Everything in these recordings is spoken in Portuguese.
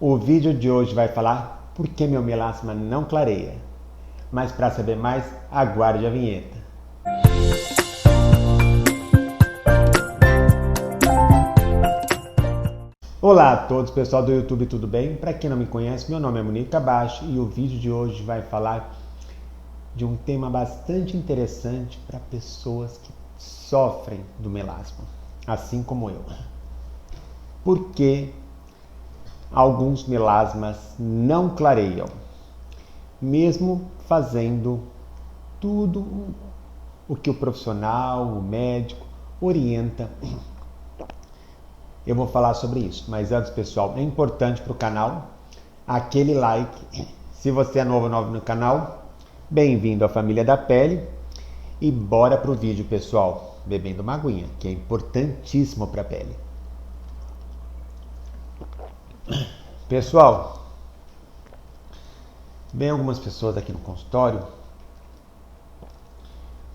O vídeo de hoje vai falar por que meu melasma não clareia. Mas para saber mais, aguarde a vinheta. Olá a todos, pessoal do YouTube, tudo bem? Para quem não me conhece, meu nome é Munir Kabashi e o vídeo de hoje vai falar de um tema bastante interessante para pessoas que sofrem do melasma, assim como eu. Por que alguns melasmas não clareiam, mesmo fazendo tudo o que o profissional, o médico orienta? Eu vou falar sobre isso, mas antes, pessoal, é importante para o canal aquele like. Se você é novo no canal, bem-vindo à família da pele e bora pro vídeo, pessoal, bebendo uma aguinha, que é importantíssimo para a pele. Pessoal, vem algumas pessoas aqui no consultório,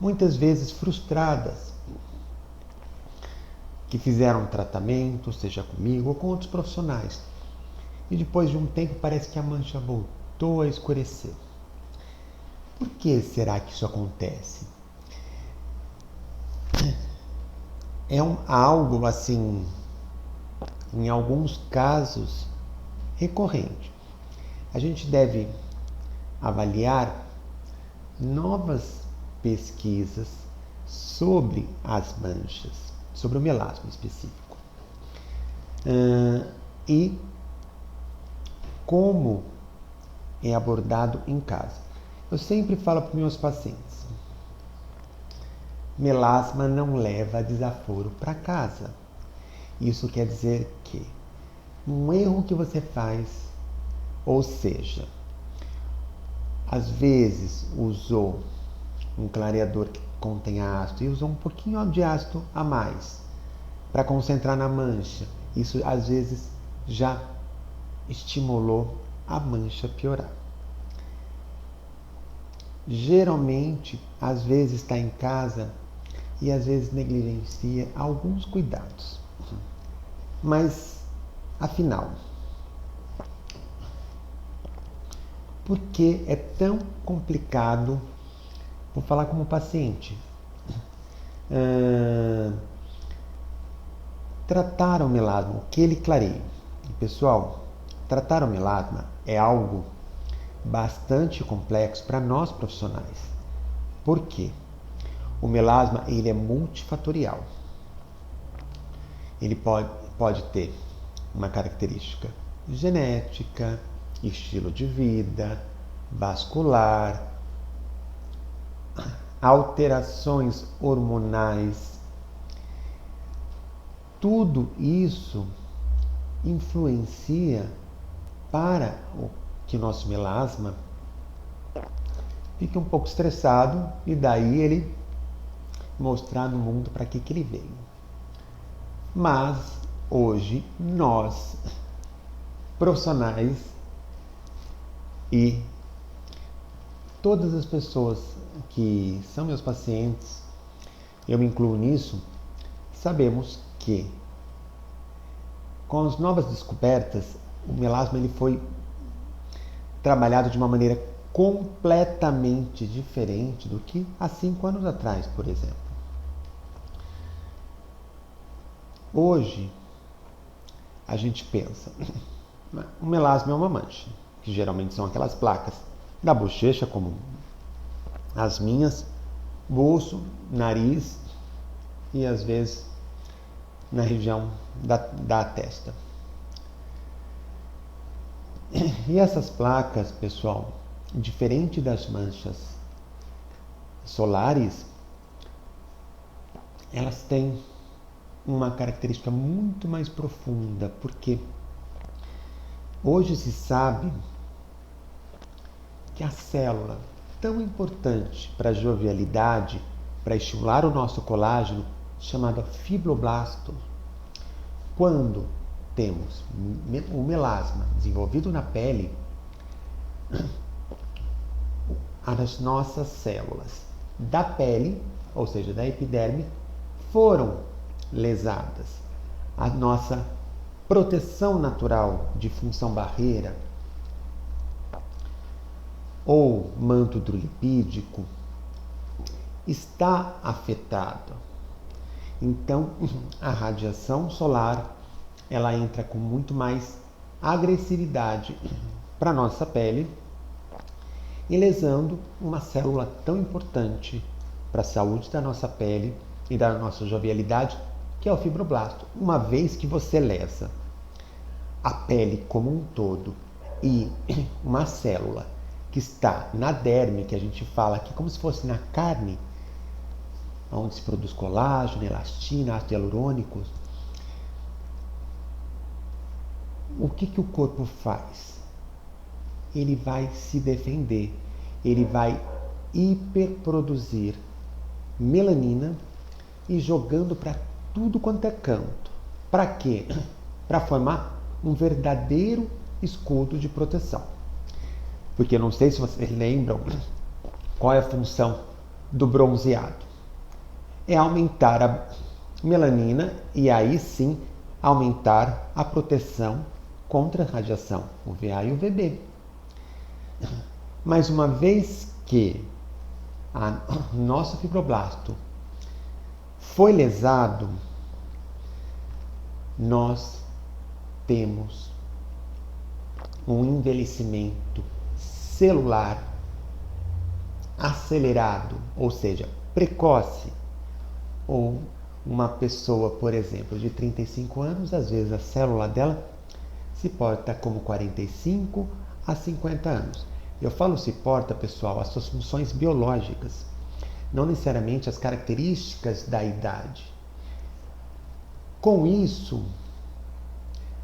muitas vezes frustradas, que fizeram um tratamento, seja comigo ou com outros profissionais, e depois de um tempo parece que a mancha voltou a escurecer. Por que será que isso acontece? É algo assim, em alguns casos, recorrente. A gente deve avaliar novas pesquisas sobre as manchas, sobre o melasma específico. E como é abordado em casa. Eu sempre falo para os meus pacientes: melasma não leva desaforo para casa. Isso quer dizer que um erro que você faz, ou seja, às vezes usou um clareador que contém ácido e usou um pouquinho de ácido a mais para concentrar na mancha. Isso às vezes já estimulou a mancha piorar. Geralmente, às vezes está em casa e às vezes negligencia alguns cuidados. Mas, afinal, por que é tão complicado? Vou falar como paciente. Tratar o melasma, o que ele clareia? Pessoal, tratar o melasma é algo bastante complexo para nós profissionais. Por quê? O melasma ele é multifatorial. Ele pode ter uma característica genética, estilo de vida, vascular, alterações hormonais. Tudo isso influencia para que o nosso melasma fique um pouco estressado e daí ele mostrar no mundo para que ele veio. Mas hoje nós, profissionais e todas as pessoas que são meus pacientes, eu me incluo nisso, sabemos que com as novas descobertas, o melasma ele foi trabalhado de uma maneira completamente diferente do que há 5 anos atrás, por exemplo. Hoje, a gente pensa, o melasma é uma mancha, que geralmente são aquelas placas da bochecha, como as minhas, bolso, nariz e às vezes na região da testa. E essas placas, pessoal, diferente das manchas solares, elas têm uma característica muito mais profunda, porque hoje se sabe que a célula tão importante para a jovialidade, para estimular o nosso colágeno, chamada fibroblasto, quando temos o melasma desenvolvido na pele, as nossas células da pele, ou seja, da epiderme, foram lesadas. A nossa proteção natural de função barreira ou manto hidrolipídico está afetado. Então, a radiação solar, ela entra com muito mais agressividade para a nossa pele e lesando uma célula tão importante para a saúde da nossa pele e da nossa jovialidade, que é o fibroblasto. Uma vez que você lesa a pele como um todo e uma célula que está na derme, que a gente fala aqui como se fosse na carne, onde se produz colágeno, elastina, ácido hialurônico, o que o corpo faz? Ele vai se defender, ele vai hiperproduzir melanina e jogando para tudo quanto é canto. Para quê? Para formar um verdadeiro escudo de proteção. Porque eu não sei se vocês lembram qual é a função do bronzeado. É aumentar a melanina e aí sim aumentar a proteção contra a radiação UVA e UVB. Mas uma vez que o nosso fibroblasto foi lesado, nós temos um envelhecimento celular acelerado, ou seja, precoce. Ou uma pessoa, por exemplo, de 35 anos, às vezes a célula dela se porta como 45 a 50 anos. Eu falo se porta, pessoal, as suas funções biológicas, não necessariamente as características da idade. Com isso,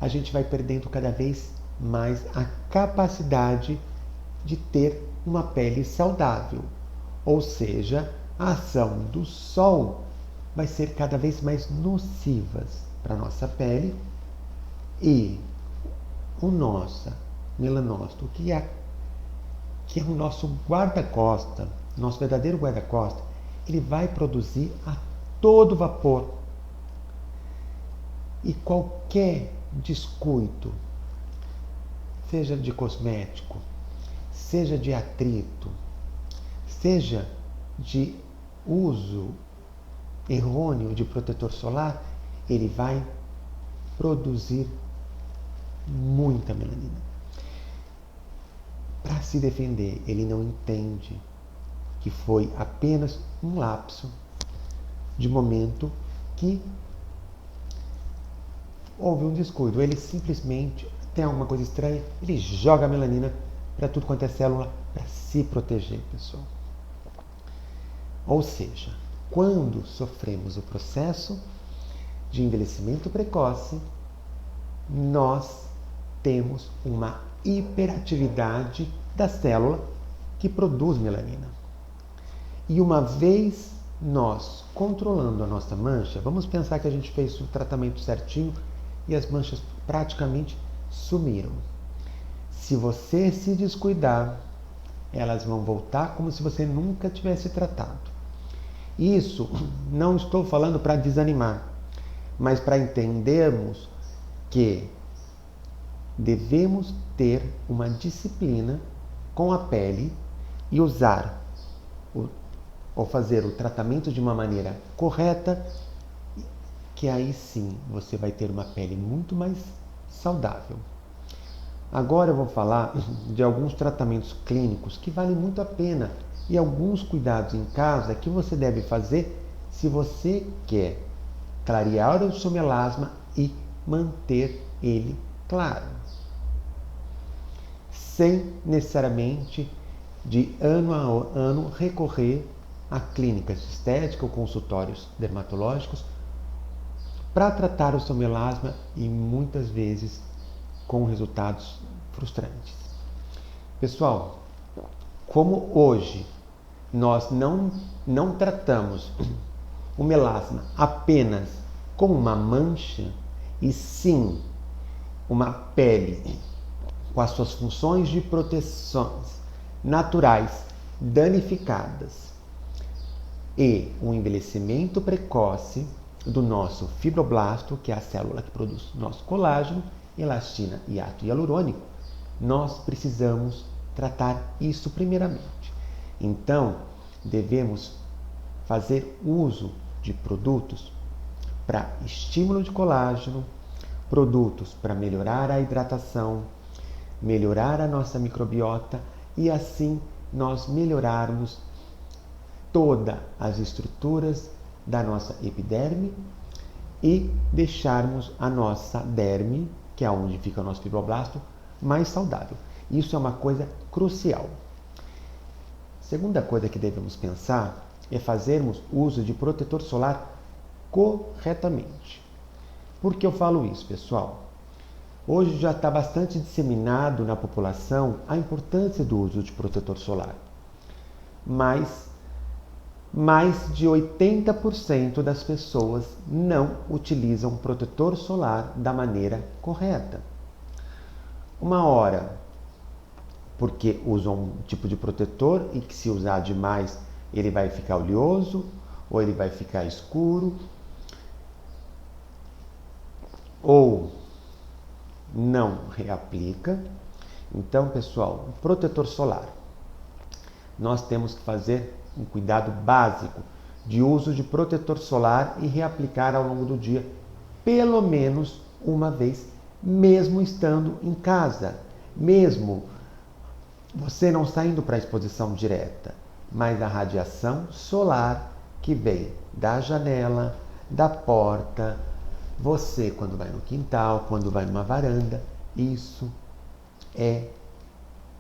a gente vai perdendo cada vez mais a capacidade de ter uma pele saudável. Ou seja, a ação do sol vai ser cada vez mais nocivas para a nossa pele e o nosso melanócito, que é o nosso guarda-costa, nosso verdadeiro guarda-costa, ele vai produzir a todo vapor. E qualquer descuido, seja de cosmético, seja de atrito, seja de uso errôneo de protetor solar, ele vai produzir muita melanina. Para se defender, ele não entende que foi apenas um lapso de momento que houve um descuido. Ele simplesmente tem alguma coisa estranha, ele joga a melanina para tudo quanto é célula para se proteger, pessoal. Ou seja, quando sofremos o processo de envelhecimento precoce, nós temos uma hiperatividade da célula que produz melanina. E uma vez nós controlando a nossa mancha, vamos pensar que a gente fez o tratamento certinho e as manchas praticamente sumiram. Se você se descuidar, elas vão voltar como se você nunca tivesse tratado. Isso não estou falando para desanimar, mas para entendermos que devemos ter uma disciplina com a pele e usar ou fazer o tratamento de uma maneira correta, que aí sim você vai ter uma pele muito mais saudável. Agora eu vou falar de alguns tratamentos clínicos que valem muito a pena e alguns cuidados em casa que você deve fazer se você quer clarear o seu melasma e manter ele claro, sem necessariamente de ano a ano recorrer a clínicas de estética ou consultórios dermatológicos para tratar o seu melasma e muitas vezes com resultados frustrantes. Pessoal, como hoje nós não tratamos o melasma apenas como uma mancha, e sim uma pele com as suas funções de proteções naturais danificadas e um envelhecimento precoce, do nosso fibroblasto, que é a célula que produz nosso colágeno, elastina e ácido hialurônico, nós precisamos tratar isso primeiramente. Então, devemos fazer uso de produtos para estímulo de colágeno, produtos para melhorar a hidratação, melhorar a nossa microbiota e assim nós melhorarmos todas as estruturas da nossa epiderme e deixarmos a nossa derme, que é onde fica o nosso fibroblasto, mais saudável. Isso é uma coisa crucial. Segunda coisa que devemos pensar é fazermos uso de protetor solar corretamente. Por que eu falo isso, pessoal? Hoje já está bastante disseminado na população a importância do uso de protetor solar. Mas mais de 80% das pessoas não utilizam protetor solar da maneira correta. Uma hora porque usam um tipo de protetor e que se usar demais ele vai ficar oleoso ou ele vai ficar escuro ou não reaplica. Então, pessoal, protetor solar. Nós temos que fazer um cuidado básico de uso de protetor solar e reaplicar ao longo do dia, pelo menos uma vez, mesmo estando em casa, mesmo você não saindo para a exposição direta, mas a radiação solar que vem da janela, da porta, você quando vai no quintal, quando vai numa varanda, isso é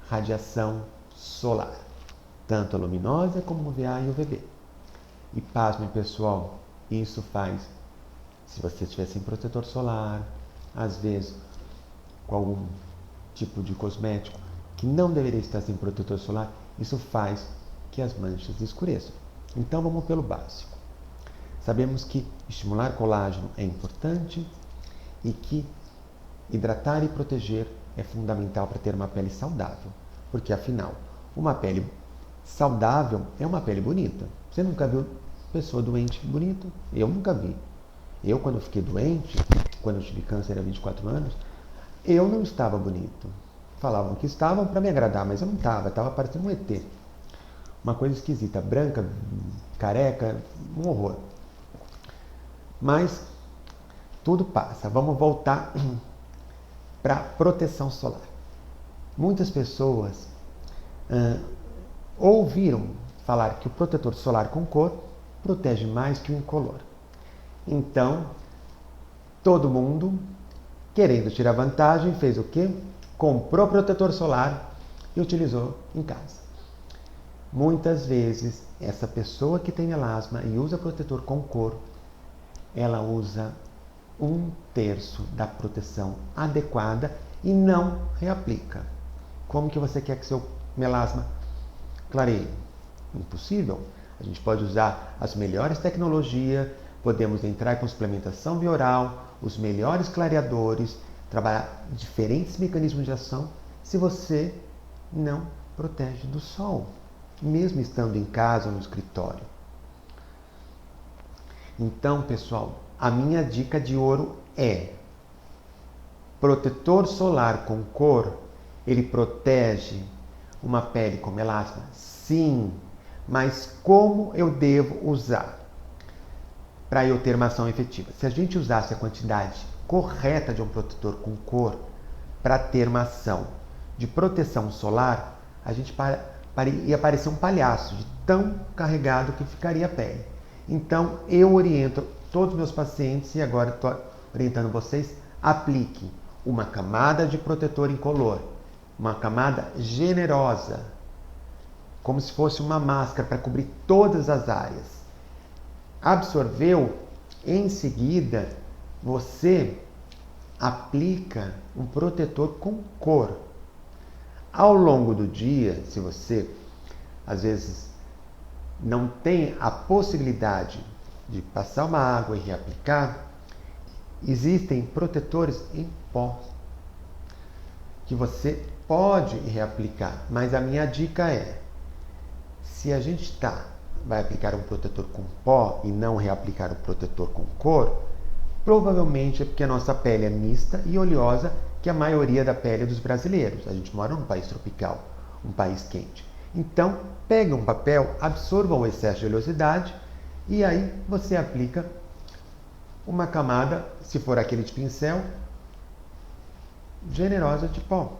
radiação solar, tanto a luminosa como o UVA e UVB. E pasmem, pessoal, isso faz, se você estiver sem protetor solar, às vezes com algum tipo de cosmético que não deveria estar sem protetor solar, isso faz que as manchas escureçam. Então vamos pelo básico. Sabemos que estimular colágeno é importante e que hidratar e proteger é fundamental para ter uma pele saudável. Porque afinal, uma pele saudável é uma pele bonita. Você nunca viu pessoa doente bonita? Eu nunca vi. Eu, quando fiquei doente, quando eu tive câncer há 24 anos, eu não estava bonito. Falavam que estavam para me agradar, mas eu não estava parecendo um ET. Uma coisa esquisita, branca, careca, um horror. Mas tudo passa. Vamos voltar para proteção solar. Muitas pessoas ouviram falar que o protetor solar com cor protege mais que o incolor. Então, todo mundo, querendo tirar vantagem, fez o quê? Comprou protetor solar e utilizou em casa. Muitas vezes, essa pessoa que tem melasma e usa protetor com cor, ela usa 1/3 da proteção adequada e não reaplica. Como que você quer que seu melasma clareie? Impossível. A gente pode usar as melhores tecnologias, podemos entrar com suplementação bioral, os melhores clareadores, trabalhar diferentes mecanismos de ação, se você não protege do sol, mesmo estando em casa ou no escritório. Então, pessoal, a minha dica de ouro é: protetor solar com cor, ele protege uma pele com melasma? Sim, mas como eu devo usar para eu ter uma ação efetiva? Se a gente usasse a quantidade correta de um protetor com cor para ter uma ação de proteção solar, a gente ia parecer um palhaço de tão carregado que ficaria a pele. Então, eu oriento todos os meus pacientes, e agora estou orientando vocês, aplique uma camada de protetor incolor, uma camada generosa, como se fosse uma máscara para cobrir todas as áreas. Absorveu, em seguida, você aplica um protetor com cor. Ao longo do dia, se você, às vezes, não tem a possibilidade de passar uma água e reaplicar, existem protetores em pó que você pode reaplicar. Mas a minha dica é, se a gente está vai aplicar um protetor com pó e não reaplicar o protetor com cor, provavelmente é porque a nossa pele é mista e oleosa, que é a maioria da pele dos brasileiros. A gente mora num país tropical, um país quente. Então, pega um papel, absorva o excesso de oleosidade e aí você aplica uma camada, se for aquele de pincel, generosa de pó.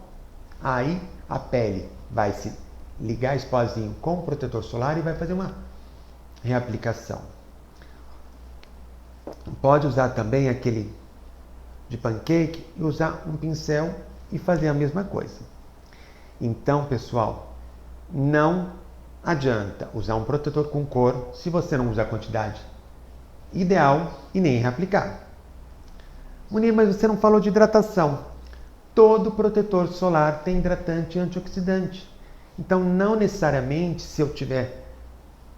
Aí a pele vai se ligar esse pozinho com o protetor solar e vai fazer uma reaplicação. Pode usar também aquele de pancake e usar um pincel e fazer a mesma coisa. Então, pessoal, não adianta usar um protetor com cor se você não usar a quantidade ideal e nem reaplicar. Munir, mas você não falou de hidratação. Todo protetor solar tem hidratante e antioxidante. Então, não necessariamente, se eu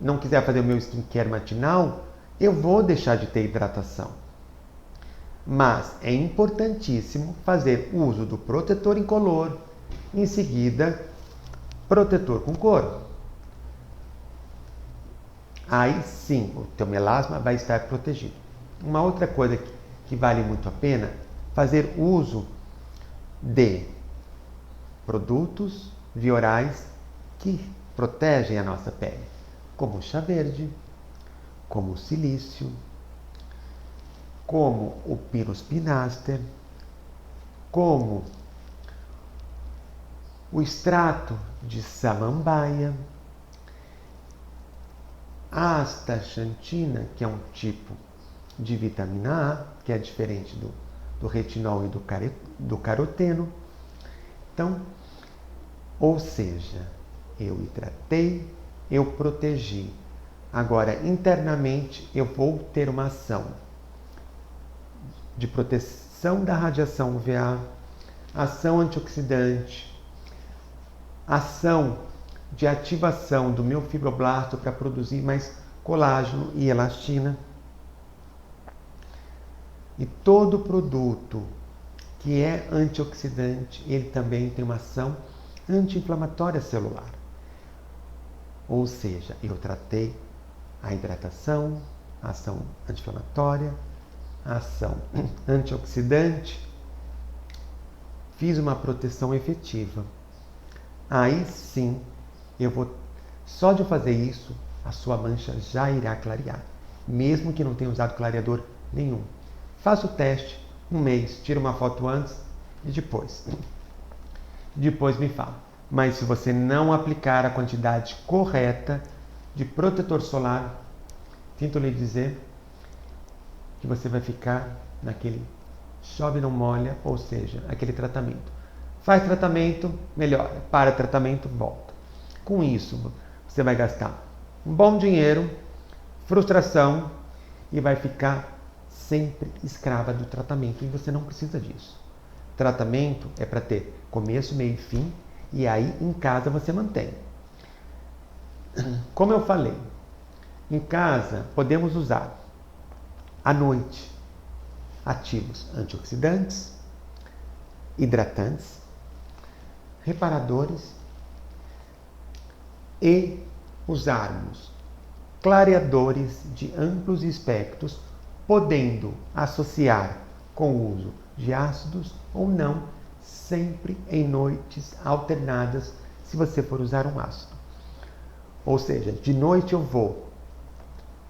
não quiser fazer o meu skincare matinal, eu vou deixar de ter hidratação. Mas é importantíssimo fazer uso do protetor incolor, em seguida, protetor com cor. Aí sim, o teu melasma vai estar protegido. Uma outra coisa que vale muito a pena, fazer uso de produtos viorais que protegem a nossa pele, como o chá verde, como o silício, como o Pinus pinaster, como o extrato de samambaia, a astaxantina, que é um tipo de vitamina A, que é diferente do retinol e do caroteno. Então, ou seja, eu hidratei, eu protegi. Agora, internamente, eu vou ter uma ação de proteção da radiação UVA, ação antioxidante, ação de ativação do meu fibroblasto para produzir mais colágeno e elastina. E todo produto que é antioxidante, ele também tem uma ação anti-inflamatória celular. Ou seja, eu tratei a hidratação, a ação anti-inflamatória, a ação antioxidante, fiz uma proteção efetiva. Aí sim, só de fazer isso, a sua mancha já irá clarear, mesmo que não tenha usado clareador nenhum. Faça o teste, um mês, tira uma foto antes e depois. Depois me fala. Mas se você não aplicar a quantidade correta de protetor solar, sinto lhe dizer que você vai ficar naquele chove não molha, ou seja, aquele tratamento. Faz tratamento, melhora. Para tratamento, volta. Com isso, você vai gastar um bom dinheiro, frustração e vai ficar sempre escrava do tratamento. E você não precisa disso. Tratamento é para ter começo, meio e fim, e aí em casa você mantém. Como eu falei, em casa podemos usar à noite ativos antioxidantes, hidratantes, reparadores e usarmos clareadores de amplos espectros, podendo associar com o uso de ácidos ou não, sempre em noites alternadas, se você for usar um ácido. Ou seja, de noite eu vou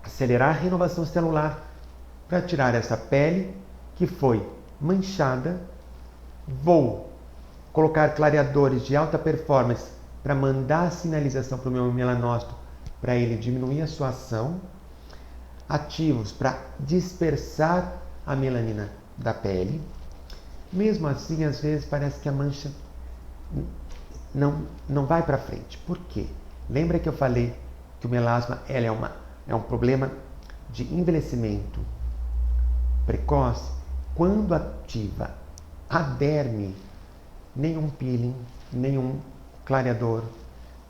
acelerar a renovação celular para tirar essa pele que foi manchada, vou colocar clareadores de alta performance para mandar a sinalização para o meu melanócito para ele diminuir a sua ação, ativos para dispersar a melanina da pele. Mesmo assim, às vezes parece que a mancha não vai para frente. Por quê? Lembra que eu falei que o melasma é um problema de envelhecimento precoce? Quando ativa a derme, nenhum peeling, nenhum clareador,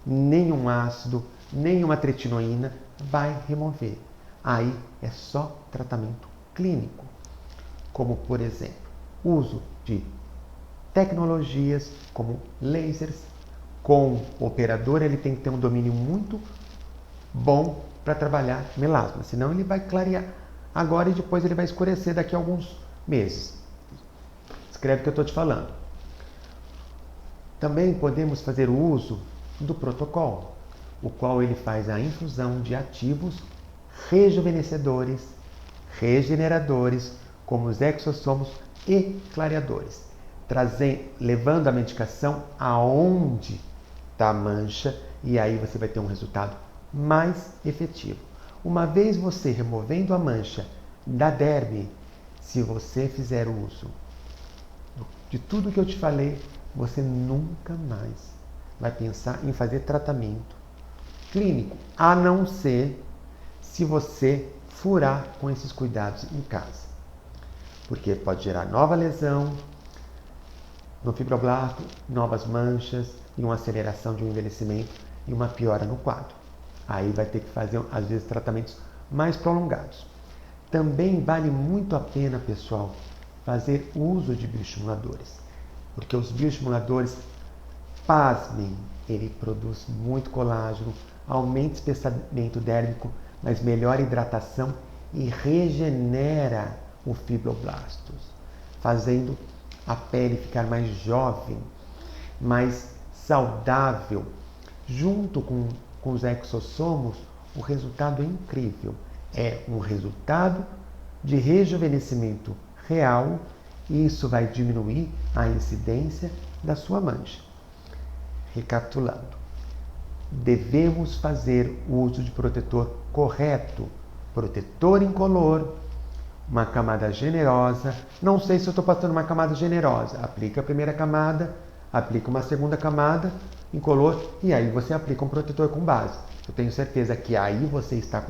nenhum ácido, nenhuma tretinoína vai remover. Aí é só tratamento clínico, como por exemplo, uso de tecnologias como lasers. Com o operador ele tem que ter um domínio muito bom para trabalhar melasma, senão ele vai clarear agora e depois ele vai escurecer daqui a alguns meses. Escreve o que eu estou te falando. Também podemos fazer o uso do protocolo, o qual ele faz a infusão de ativos rejuvenescedores, regeneradores, como os exossomos e clareadores, levando a medicação aonde está a mancha, e aí você vai ter um resultado mais efetivo. Uma vez você removendo a mancha da derme, se você fizer uso de tudo que eu te falei, você nunca mais vai pensar em fazer tratamento clínico, a não ser se você furar com esses cuidados em casa. Porque pode gerar nova lesão no fibroblasto, novas manchas e uma aceleração de um envelhecimento e uma piora no quadro. Aí vai ter que fazer, às vezes, tratamentos mais prolongados. Também vale muito a pena, pessoal, fazer uso de bioestimuladores. Porque os bioestimuladores, pasmem, ele produz muito colágeno, aumenta o espessamento dérmico, mas melhora a hidratação e regenera o fibroblastos, fazendo a pele ficar mais jovem, mais saudável. Junto com os exossomos, o resultado é incrível. É um resultado de rejuvenescimento real e isso vai diminuir a incidência da sua mancha. Recapitulando, devemos fazer uso de protetor correto, protetor incolor, uma camada generosa. Não sei se eu estou passando uma camada generosa. Aplica a primeira camada, aplica uma segunda camada incolor e aí você aplica um protetor com base. Eu tenho certeza que aí você está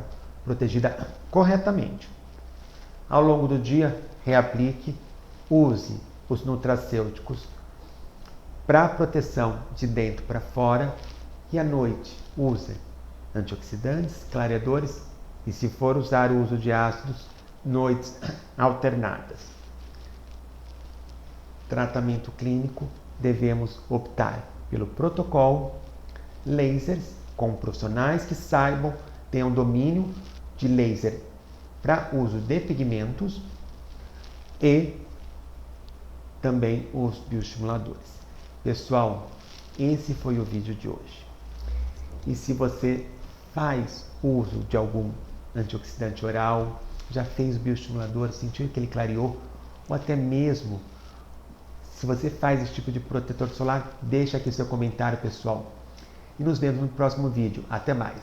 protegida corretamente. Ao longo do dia, reaplique, use os nutracêuticos para proteção de dentro para fora e à noite use antioxidantes, clareadores e, se for usar o uso de ácidos, noites alternadas. Tratamento clínico, devemos optar pelo protocolo, lasers com profissionais que saibam, tenham domínio de laser para uso de pigmentos e também os bioestimuladores. Pessoal, esse foi o vídeo de hoje. E se você faz uso de algum antioxidante oral, já fez o bioestimulador, sentiu que ele clareou, ou até mesmo se você faz esse tipo de protetor solar, deixa aqui seu comentário, pessoal. E nos vemos no próximo vídeo. Até mais!